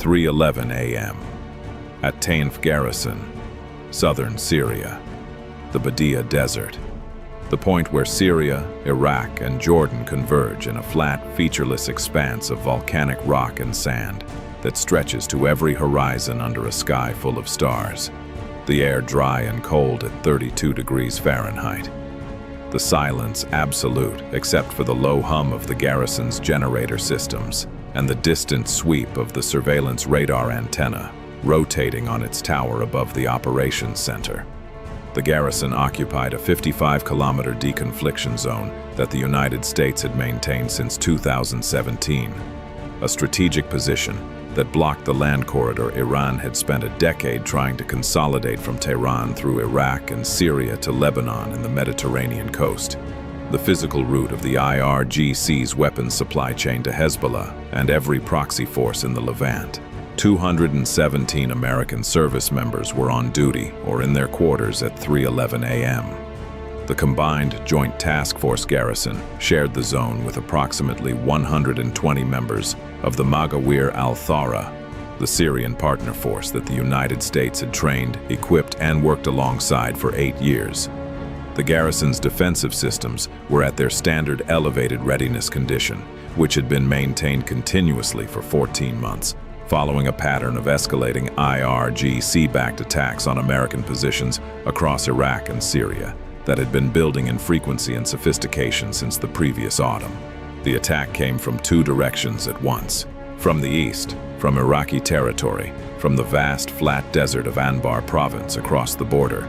3:11 a.m. At-Tanf garrison, southern Syria, the Badia Desert, the point where Syria, Iraq, and Jordan converge in a flat, featureless expanse of volcanic rock and sand that stretches to every horizon under a sky full of stars. The air dry and cold at 32 degrees Fahrenheit. The silence absolute except for the low hum of the garrison's generator systems and the distant sweep of the surveillance radar antenna rotating on its tower above the operations center. The garrison occupied a 55-kilometer deconfliction zone that the United States had maintained since 2017, a strategic position that blocked the land corridor Iran had spent a decade trying to consolidate from Tehran through Iraq and Syria to Lebanon and the Mediterranean coast, the physical route of the IRGC's weapons supply chain to Hezbollah and every proxy force in the Levant. 217 American service members were on duty or in their quarters at 3:11 a.m. The combined Joint Task Force garrison shared the zone with approximately 120 members of the Maghawir al-Thawra, the Syrian partner force that the United States had trained, equipped, and worked alongside for 8 years. The garrison's defensive systems were at their standard elevated readiness condition, which had been maintained continuously for 14 months, following a pattern of escalating IRGC-backed attacks on American positions across Iraq and Syria that had been building in frequency and sophistication since the previous autumn. The attack came from two directions at once. From the east, from Iraqi territory, from the vast flat desert of Anbar province across the border.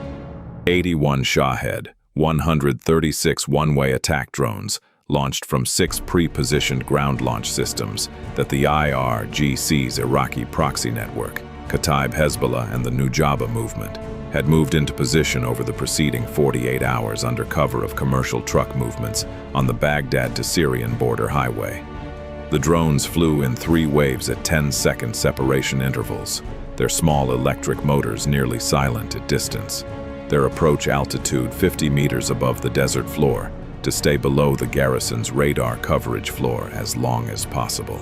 81 Shahed, 136 one-way attack drones launched from 6 pre-positioned ground launch systems that the IRGC's Iraqi proxy network, Kataib Hezbollah and the Nujaba movement, had moved into position over the preceding 48 hours under cover of commercial truck movements on the Baghdad to Syrian border highway. The drones flew in 3 waves at 10-second separation intervals, their small electric motors nearly silent at distance, their approach altitude 50 meters above the desert floor to stay below the garrison's radar coverage floor as long as possible.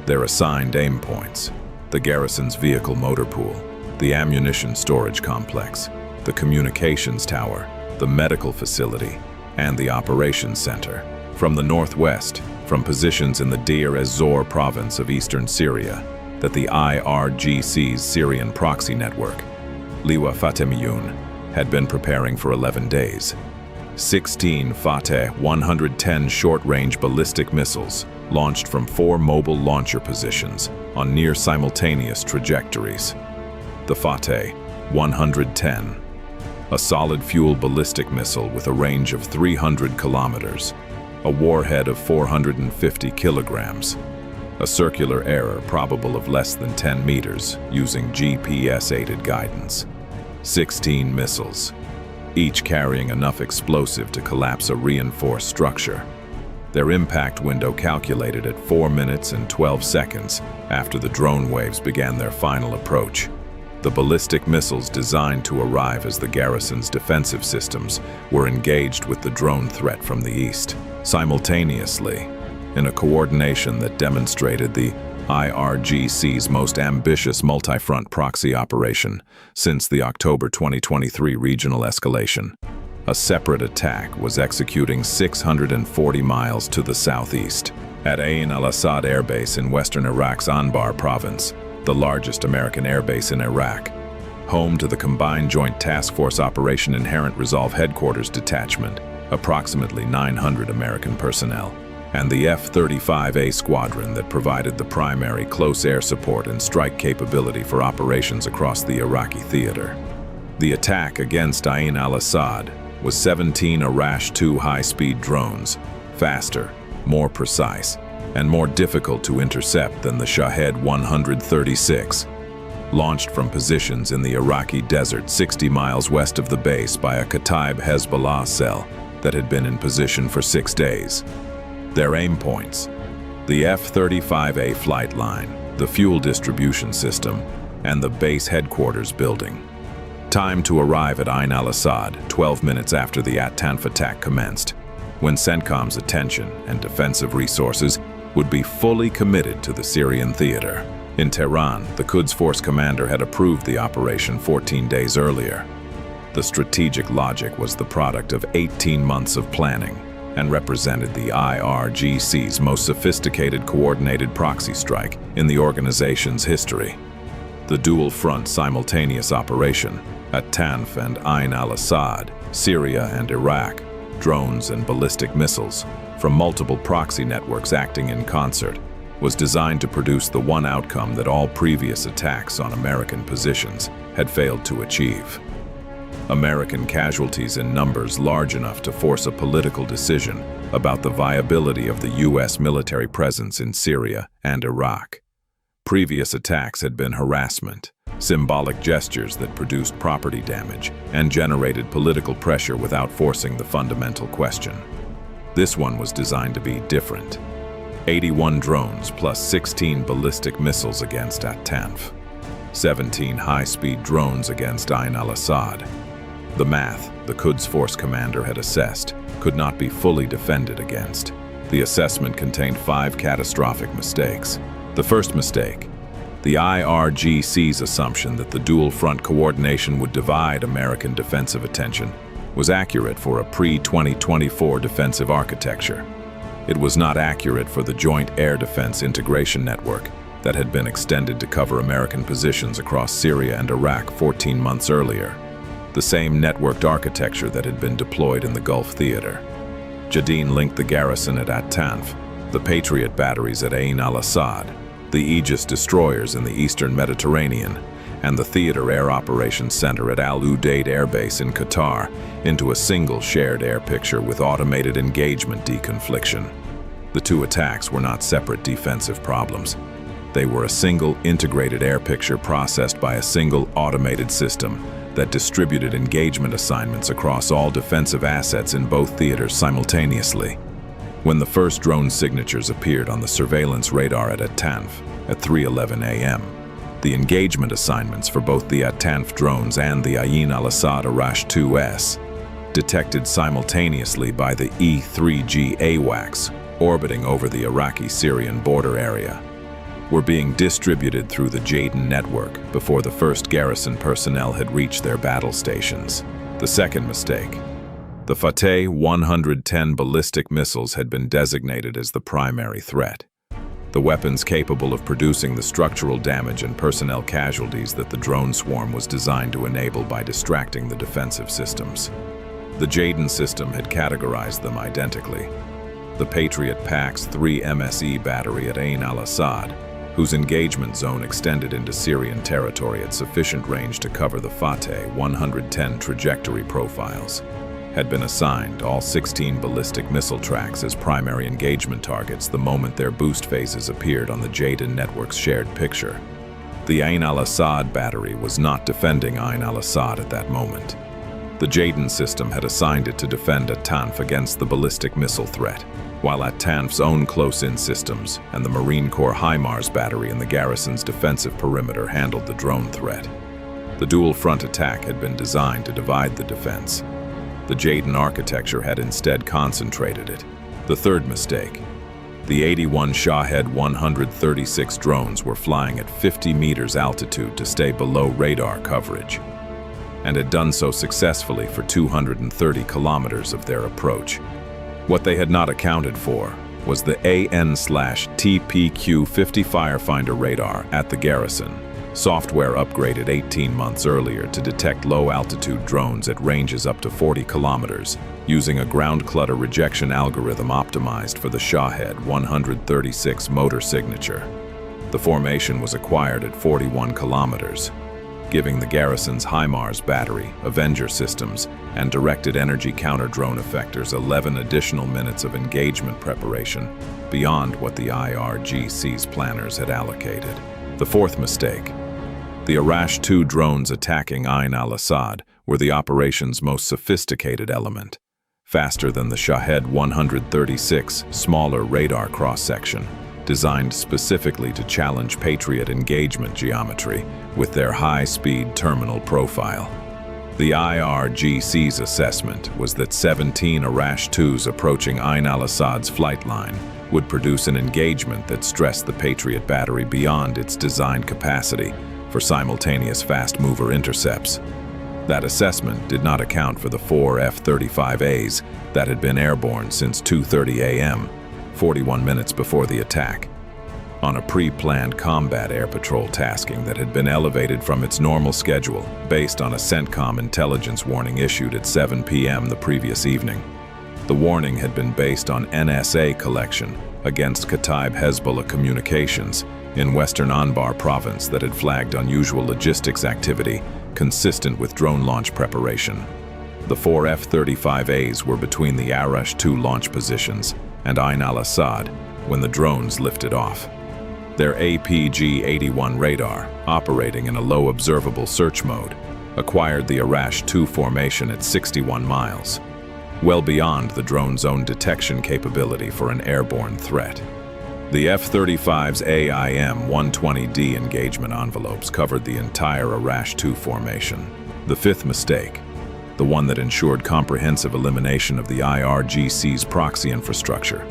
Their assigned aim points: the garrison's vehicle motor pool, the ammunition storage complex, the communications tower, the medical facility, and the operations center. From the northwest, from positions in the Deir ez-Zor province of eastern Syria, that the IRGC's Syrian proxy network, Liwa Fatemiyun, had been preparing for 11 days. 16 Fateh 110 short-range ballistic missiles launched from 4 mobile launcher positions on near-simultaneous trajectories. The Fateh 110, a solid-fuel ballistic missile with a range of 300 kilometers, a warhead of 450 kilograms, a circular error probable of less than 10 meters using GPS-aided guidance. 16 missiles, each carrying enough explosive to collapse a reinforced structure. Their impact window calculated at 4 minutes and 12 seconds after the drone waves began their final approach. The ballistic missiles designed to arrive as the garrison's defensive systems were engaged with the drone threat from the east, simultaneously, in a coordination that demonstrated the IRGC's most ambitious multi-front proxy operation since the October 2023 regional escalation. A separate attack was executing 640 miles to the southeast, at Ain al-Assad Air Base in western Iraq's Anbar province, the largest American airbase in Iraq, home to the Combined Joint Task Force Operation Inherent Resolve Headquarters Detachment, approximately 900 American personnel, and the F-35A squadron that provided the primary close air support and strike capability for operations across the Iraqi theater. The attack against Ain al-Assad was 17 Arash-2 high-speed drones, faster, more precise, and more difficult to intercept than the Shahed 136, launched from positions in the Iraqi desert 60 miles west of the base by a Kataib Hezbollah cell that had been in position for 6 days. Their aim points: the F-35A flight line, the fuel distribution system, and the base headquarters building. Time to arrive at Ain al-Assad 12 minutes after the At-Tanf attack commenced, when CENTCOM's attention and defensive resources would be fully committed to the Syrian theater. In Tehran, the Quds Force commander had approved the operation 14 days earlier. The strategic logic was the product of 18 months of planning and represented the IRGC's most sophisticated coordinated proxy strike in the organization's history. The dual-front simultaneous operation, At-Tanf and Ain al-Assad, Syria and Iraq, drones and ballistic missiles, from multiple proxy networks acting in concert, was designed to produce the one outcome that all previous attacks on American positions had failed to achieve. American casualties in numbers large enough to force a political decision about the viability of the U.S. military presence in Syria and Iraq. Previous attacks had been harassment, symbolic gestures that produced property damage and generated political pressure without forcing the fundamental question. This one was designed to be different. 81 drones plus 16 ballistic missiles against At-Tanf, 17 high-speed drones against Ain al-Assad. The math the Quds Force commander had assessed could not be fully defended against. The assessment contained 5 catastrophic mistakes. The first mistake, the IRGC's assumption that the dual-front coordination would divide American defensive attention, was accurate for a pre-2024 defensive architecture. It was not accurate for the Joint Air Defense Integration Network that had been extended to cover American positions across Syria and Iraq 14 months earlier, the same networked architecture that had been deployed in the Gulf theater. JADIN linked the garrison at At-Tanf, the Patriot batteries at Ain al-Assad, the Aegis destroyers in the eastern Mediterranean, and the Theater Air Operations Center at Al-Udeid Air Base in Qatar into a single shared air picture with automated engagement deconfliction. The two attacks were not separate defensive problems. They were a single integrated air picture processed by a single automated system that distributed engagement assignments across all defensive assets in both theaters simultaneously. When the first drone signatures appeared on the surveillance radar at At-Tanf at 3:11 a.m., the engagement assignments for both the At-Tanf drones and the Ain al-Assad Arash-2S, detected simultaneously by the E-3G AWACS orbiting over the Iraqi-Syrian border area, were being distributed through the JADIN network before the first garrison personnel had reached their battle stations. The second mistake, the Fateh 110 ballistic missiles had been designated as the primary threat, the weapons capable of producing the structural damage and personnel casualties that the drone swarm was designed to enable by distracting the defensive systems. The JADIN system had categorized them identically. The Patriot PAX-3 MSE battery at Ain al-Assad, whose engagement zone extended into Syrian territory at sufficient range to cover the Fateh 110 trajectory profiles, had been assigned all 16 ballistic missile tracks as primary engagement targets the moment their boost phases appeared on the JADIN network's shared picture. The Ain al-Assad battery was not defending Ain al-Assad at that moment. The JADIN system had assigned it to defend At-Tanf against the ballistic missile threat, while At-Tanf's own close-in systems and the Marine Corps HIMARS battery in the garrison's defensive perimeter handled the drone threat. The dual-front attack had been designed to divide the defense. The JADIN architecture had instead concentrated it. The third mistake, the 81 Shahed 136 drones were flying at 50 meters altitude to stay below radar coverage, and had done so successfully for 230 kilometers of their approach. What they had not accounted for was the AN/TPQ-50 Firefinder radar at the garrison, software upgraded 18 months earlier to detect low-altitude drones at ranges up to 40 kilometers, using a ground clutter rejection algorithm optimized for the Shahed 136 motor signature. The formation was acquired at 41 kilometers, giving the garrison's HIMARS battery, Avenger systems, and directed energy counter-drone effectors 11 additional minutes of engagement preparation beyond what the IRGC's planners had allocated. The fourth mistake, the Arash-2 drones attacking Ain al-Assad were the operation's most sophisticated element, faster than the Shahed 136 smaller radar cross-section, designed specifically to challenge Patriot engagement geometry with their high-speed terminal profile. The IRGC's assessment was that 17 Arash-2s approaching Ain al-Assad's flight line would produce an engagement that stressed the Patriot battery beyond its designed capacity for simultaneous fast-mover intercepts. That assessment did not account for the 4 F-35As that had been airborne since 2:30 a.m., 41 minutes before the attack, on a pre-planned combat air patrol tasking that had been elevated from its normal schedule based on a CENTCOM intelligence warning issued at 7 p.m. the previous evening. The warning had been based on NSA collection against Kataib Hezbollah communications in western Anbar province that had flagged unusual logistics activity consistent with drone launch preparation. The 4 F-35As were between the Arash-2 launch positions and Ain al-Assad when the drones lifted off. Their APG-81 radar, operating in a low observable search mode, acquired the Arash-2 formation at 61 miles, well beyond the drone's own detection capability for an airborne threat. The F-35's AIM-120D engagement envelopes covered the entire Arash-2 formation. The fifth mistake, the one that ensured comprehensive elimination of the IRGC's proxy infrastructure,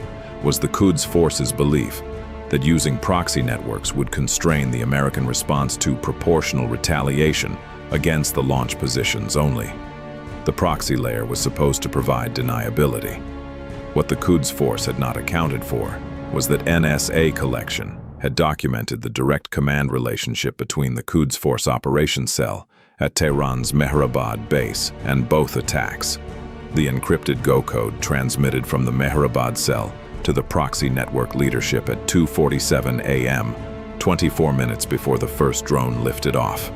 was the Quds Force's belief that using proxy networks would constrain the American response to proportional retaliation against the launch positions only. The proxy layer was supposed to provide deniability. What the Quds Force had not accounted for was that NSA collection had documented the direct command relationship between the Quds Force Operations Cell at Tehran's Mehrabad base and both attacks. The encrypted Go code transmitted from the Mehrabad cell to the proxy network leadership at 2:47 a.m., 24 minutes before the first drone lifted off.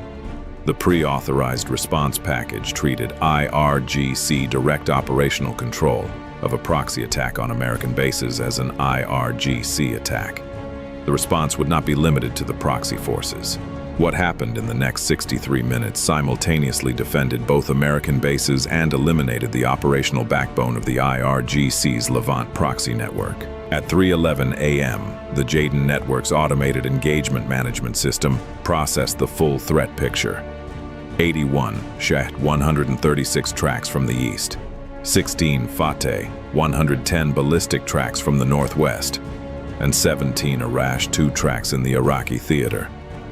The pre-authorized response package treated IRGC direct operational control of a proxy attack on American bases as an IRGC attack. The response would not be limited to the proxy forces. What happened in the next 63 minutes simultaneously defended both American bases and eliminated the operational backbone of the IRGC's Levant proxy network. At 3:11 a.m., the JADIN network's automated engagement management system processed the full threat picture. 81 Shah 136 tracks from the east, 16 Fateh 110 ballistic tracks from the northwest, and 17 Arash-2 tracks in the Iraqi theater,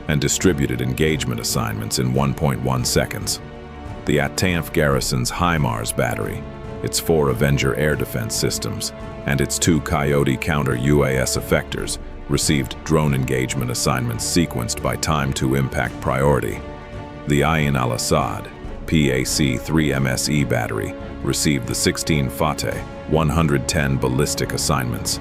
and distributed engagement assignments in 1.1 seconds. The At-Tanf garrison's HIMARS battery, its 4 Avenger air defense systems, and its 2 Coyote counter-UAS effectors received drone engagement assignments sequenced by time to impact priority. The Ain al-Assad PAC-3 battery received the 16 Fateh 110 ballistic assignments.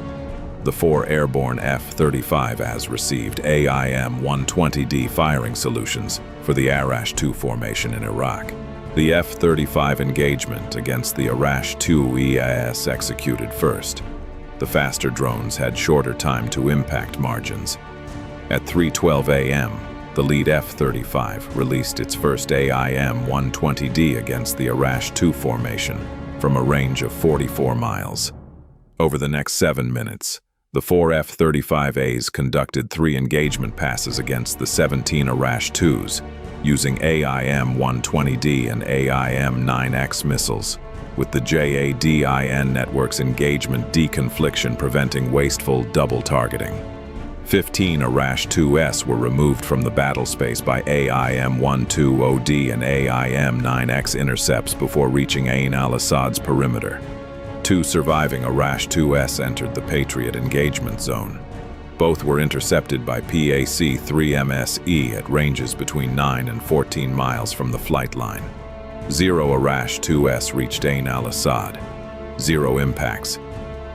The 4 airborne F-35s received AIM-120D firing solutions for the Arash-2 formation in Iraq. The F-35 engagement against the Arash-2 EAS executed first. The faster drones had shorter time to impact margins. At 3:12 a.m., the lead F-35 released its first AIM-120D against the Arash-2 formation from a range of 44 miles. Over the next 7 minutes, the 4 F-35As conducted 3 engagement passes against the 17 Arash-2s using AIM-120D and AIM-9X missiles, with the JADIN network's engagement deconfliction preventing wasteful double targeting. 15 Arash-2s were removed from the battle space by AIM-120D and AIM-9X intercepts before reaching Ain al-Assad's perimeter. 2 surviving Arash-2s entered the Patriot engagement zone. Both were intercepted by PAC-3 at ranges between 9 and 14 miles from the flight line. 0 Arash-2s reached Ain al-Assad. 0 impacts.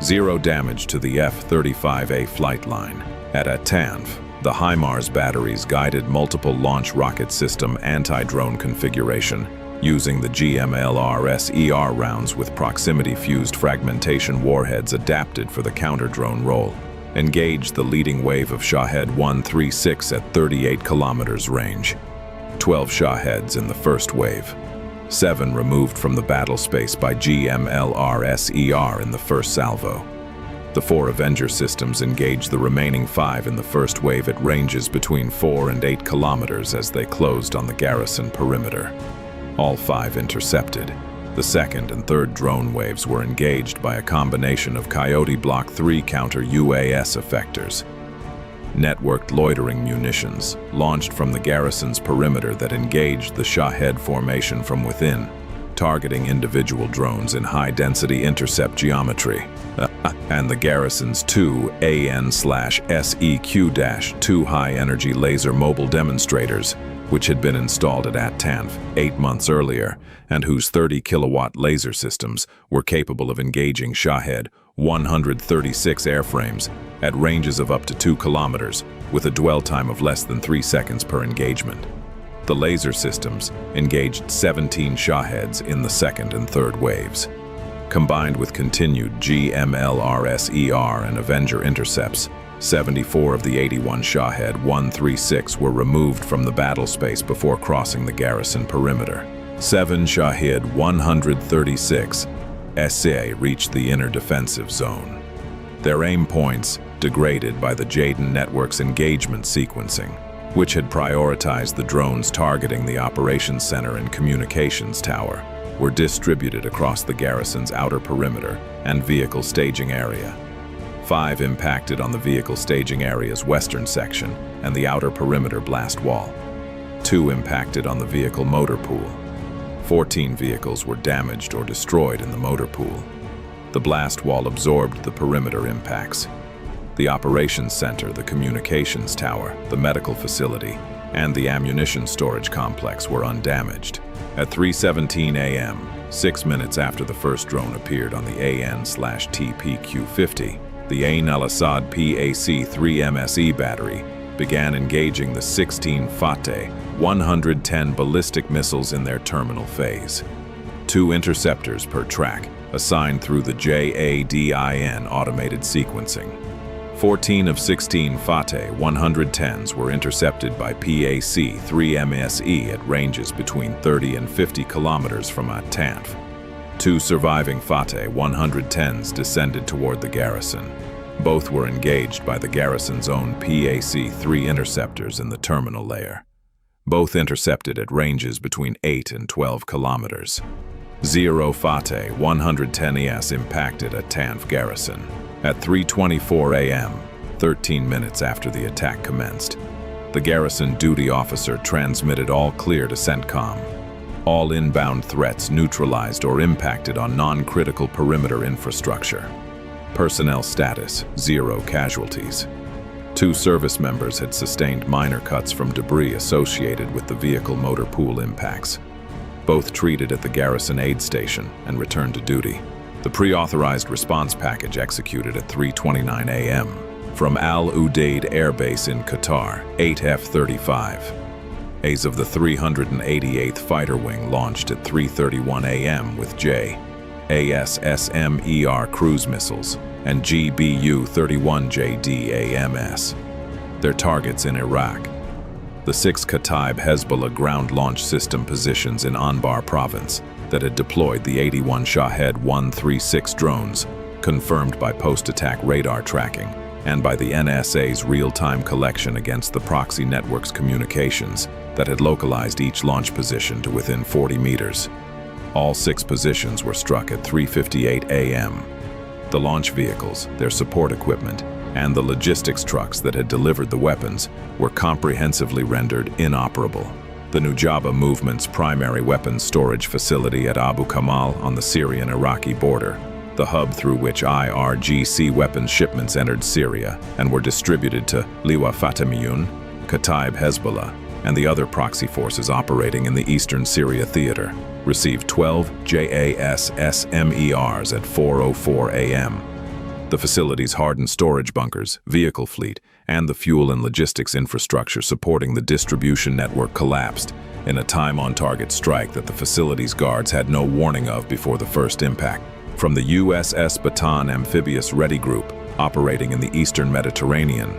0 damage to the F-35A flight line. At At-Tanf, the HIMARS batteries guided multiple launch rocket system anti-drone configuration using the GMLRS-ER rounds with proximity-fused fragmentation warheads adapted for the counter-drone role. Engaged the leading wave of Shahed 136 at 38 kilometers range. 12 Shaheds in the first wave. 7 removed from the battle space by GMLRS-ER in the first salvo. The 4 Avenger systems engaged the remaining 5 in the first wave at ranges between 4 and 8 kilometers as they closed on the garrison perimeter. All 5 intercepted. The second and third drone waves were engaged by a combination of Coyote Block 3 counter-UAS effectors, networked loitering munitions launched from the garrison's perimeter that engaged the Shahed formation from within, targeting individual drones in high-density intercept geometry, and the garrison's two AN/SEQ-2 high-energy laser mobile demonstrators, which had been installed at At-Tanf 8 months earlier, and whose 30-kilowatt laser systems were capable of engaging Shahed 136 airframes at ranges of up to 2 kilometers, with a dwell time of less than 3 seconds per engagement. The laser systems engaged 17 Shaheds in the second and third waves. Combined with continued GMLRSER and Avenger intercepts, 74 of the 81 Shahed 136 were removed from the battle space before crossing the garrison perimeter. 7 Shahed 136 SA reached the inner defensive zone. Their aim points, degraded by the JADIN network's engagement sequencing, which had prioritized the drones targeting the operations center and communications tower, were distributed across the garrison's outer perimeter and vehicle staging area. 5 impacted on the vehicle staging area's western section and the outer perimeter blast wall. 2 impacted on the vehicle motor pool. 14 vehicles were damaged or destroyed in the motor pool. The blast wall absorbed the perimeter impacts. The operations center, the communications tower, the medical facility, and the ammunition storage complex were undamaged. At 3:17 a.m., 6 minutes after the first drone appeared on the AN/TPQ-50, the Ain al-Assad PAC-3 MSE battery began engaging the 16 Fateh 110 ballistic missiles in their terminal phase. 2 interceptors per track, assigned through the JADIN automated sequencing. 14 of 16 Fateh 110s were intercepted by PAC-3 MSE at ranges between 30 and 50 kilometers from At-Tanf. 2 surviving Fateh 110s descended toward the garrison. Both were engaged by the garrison's own PAC-3 interceptors in the terminal layer. Both intercepted at ranges between 8 and 12 kilometers. 0 Fateh 110ES impacted At-Tanf garrison. At 3:24 a.m., 13 minutes after the attack commenced, the garrison duty officer transmitted all clear to CENTCOM. All inbound threats neutralized or impacted on non-critical perimeter infrastructure. Personnel status, 0 casualties. 2 service members had sustained minor cuts from debris associated with the vehicle motor pool impacts. Both treated at the garrison aid station and returned to duty. The pre-authorized response package executed at 3:29 a.m. from Al-Udeid Air Base in Qatar, 8 F-35s of the 388th Fighter Wing launched at 3:31 a.m. with JASSMER cruise missiles and GBU-31JDAMS. Their targets in Iraq. The 6 Kataib Hezbollah ground launch system positions in Anbar province that had deployed the 81 Shahed 136 drones, confirmed by post-attack radar tracking and by the NSA's real-time collection against the Proxy network's communications that had localized each launch position to within 40 meters. All 6 positions were struck at 3:58 a.m. The launch vehicles, their support equipment, and the logistics trucks that had delivered the weapons were comprehensively rendered inoperable. The Nujaba movement's primary weapons storage facility at Abu Kamal on the Syrian-Iraqi border, the hub through which IRGC weapons shipments entered Syria and were distributed to Liwa Fatemiyun, Kataib Hezbollah, and the other proxy forces operating in the eastern Syria theater, received 12 JASSMERs at 4:04 a.m. The facility's hardened storage bunkers, vehicle fleet, and the fuel and logistics infrastructure supporting the distribution network collapsed in a time-on-target strike that the facility's guards had no warning of before the first impact. From the USS Bataan Amphibious Ready Group, operating in the eastern Mediterranean,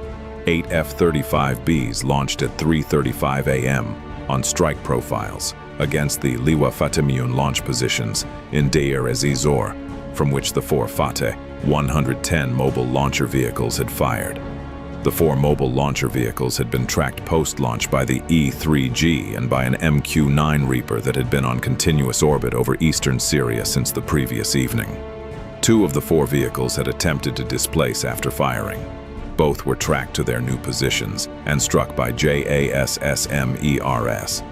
8 F-35Bs launched at 3:35 a.m. on strike profiles against the Liwa Fatemiyun launch positions in Deir ez-Zor, from which the 4 Fateh 110 mobile launcher vehicles had fired. The 4 mobile launcher vehicles had been tracked post-launch by the E-3G and by an MQ-9 Reaper that had been on continuous orbit over eastern Syria since the previous evening. 2 of the 4 vehicles had attempted to displace after firing. Both were tracked to their new positions and struck by JASSMERS.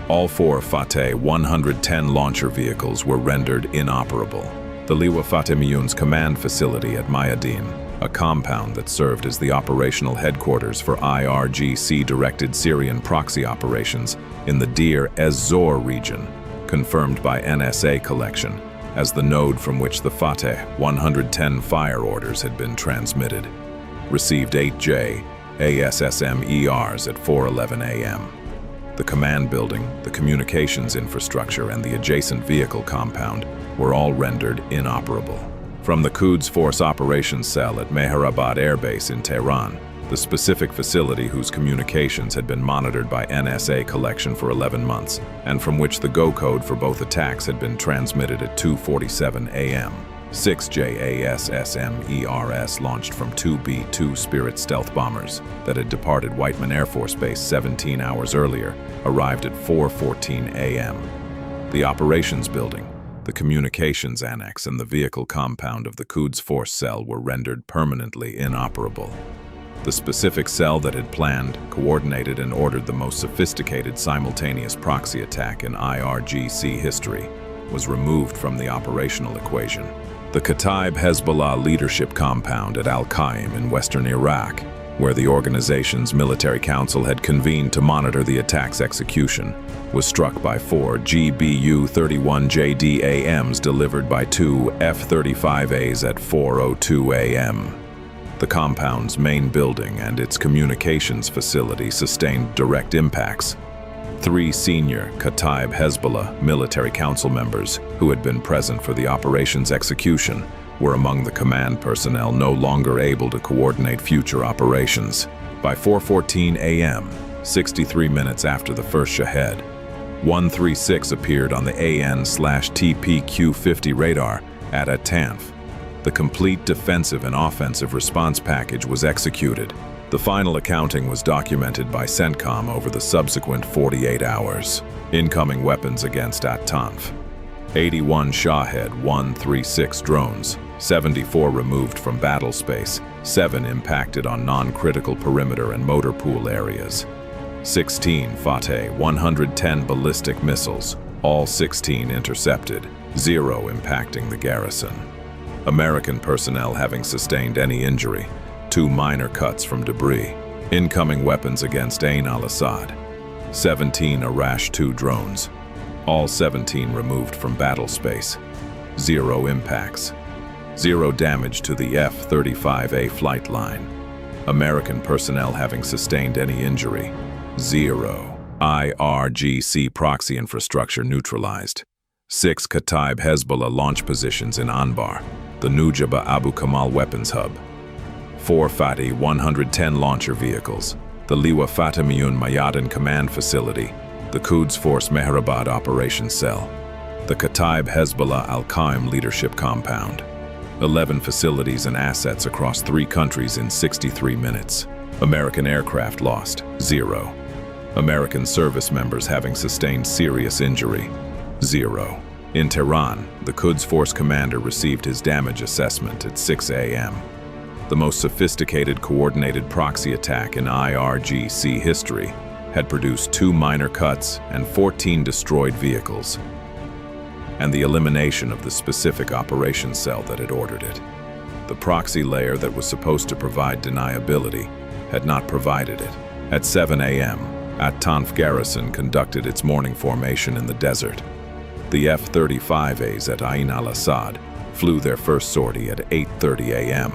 All 4 Fateh 110 launcher vehicles were rendered inoperable. The Liwa Fatemiyun's command facility at JADIN, a compound that served as the operational headquarters for IRGC-directed Syrian proxy operations in the Deir ez-Zor region, confirmed by NSA collection as the node from which the Fateh 110 fire orders had been transmitted, received 8 JASSMERS at 4:11 a.m. The command building, the communications infrastructure, and the adjacent vehicle compound were all rendered inoperable. From the Quds Force operations cell at Mehrabad Air Base in Tehran, the specific facility whose communications had been monitored by NSA collection for 11 months, and from which the go code for both attacks had been transmitted at 2:47 a.m. 6 JASSMERS launched from 2 B-2 Spirit stealth bombers that had departed Whiteman Air Force Base 17 hours earlier arrived at 4:14 a.m. The operations building, the communications annex, and the vehicle compound of the Quds Force cell were rendered permanently inoperable. The specific cell that had planned, coordinated, and ordered the most sophisticated simultaneous proxy attack in IRGC history was removed from the operational equation. The Kataib Hezbollah leadership compound at Al-Qaim in western Iraq, where the organization's military council had convened to monitor the attack's execution, was struck by 4 GBU-31 JDAMs delivered by 2 F-35As at 4:02 a.m. The compound's main building and its communications facility sustained direct impacts. 3 senior Kataib Hezbollah military council members who had been present for the operation's execution were among the command personnel no longer able to coordinate future operations. By 4:14 a.m., 63 minutes after the first Shahed, 136 appeared on the AN/TPQ-50 radar at At-Tanf. The complete defensive and offensive response package was executed. The final accounting was documented by CENTCOM over the subsequent 48 hours. Incoming weapons against At-Tanf: 81 Shahed 136 drones, 74 removed from battle space, 7 impacted on non-critical perimeter and motor pool areas. 16 Fateh 110 ballistic missiles, all 16 intercepted, 0 impacting the garrison. American personnel having sustained any injury, 2 minor cuts from debris. Incoming weapons against Ain al-Assad: 17 Arash-2 drones, all 17 removed from battle space, 0 impacts. 0 damage to the F-35A flight line. American personnel having sustained any injury, 0. IRGC proxy infrastructure neutralized. 6 Kataib Hezbollah launch positions in Anbar, the Nujaba Abu Kamal weapons hub. 4 Fateh 110 launcher vehicles, the Liwa Fatemiyun JADIN command facility, the Quds Force Mehrabad operations cell, the Kataib Hezbollah Al-Qaim leadership compound. 11 facilities and assets across 3 countries in 63 minutes. American aircraft lost, 0. American service members having sustained serious injury, 0. In Tehran, the Quds Force commander received his damage assessment at 6 a.m. The most sophisticated coordinated proxy attack in IRGC history had produced 2 minor cuts and 14 destroyed vehicles, and the elimination of the specific operations cell that had ordered it. The proxy layer that was supposed to provide deniability had not provided it. At 7 a.m., At-Tanf garrison conducted its morning formation in the desert. The F-35As at Ain al-Assad flew their first sortie at 8:30 a.m.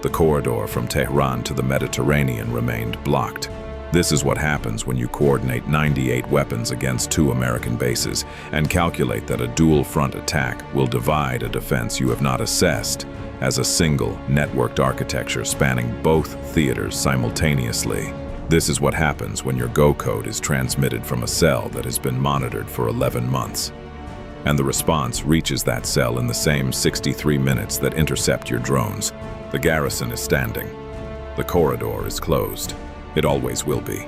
The corridor from Tehran to the Mediterranean remained blocked. This is what happens when you coordinate 98 weapons against 2 American bases and calculate that a dual-front attack will divide a defense you have not assessed as a single, networked architecture spanning both theaters simultaneously. This is what happens when your go code is transmitted from a cell that has been monitored for 11 months. And the response reaches that cell in the same 63 minutes that intercept your drones. The garrison is standing. The corridor is closed. It always will be.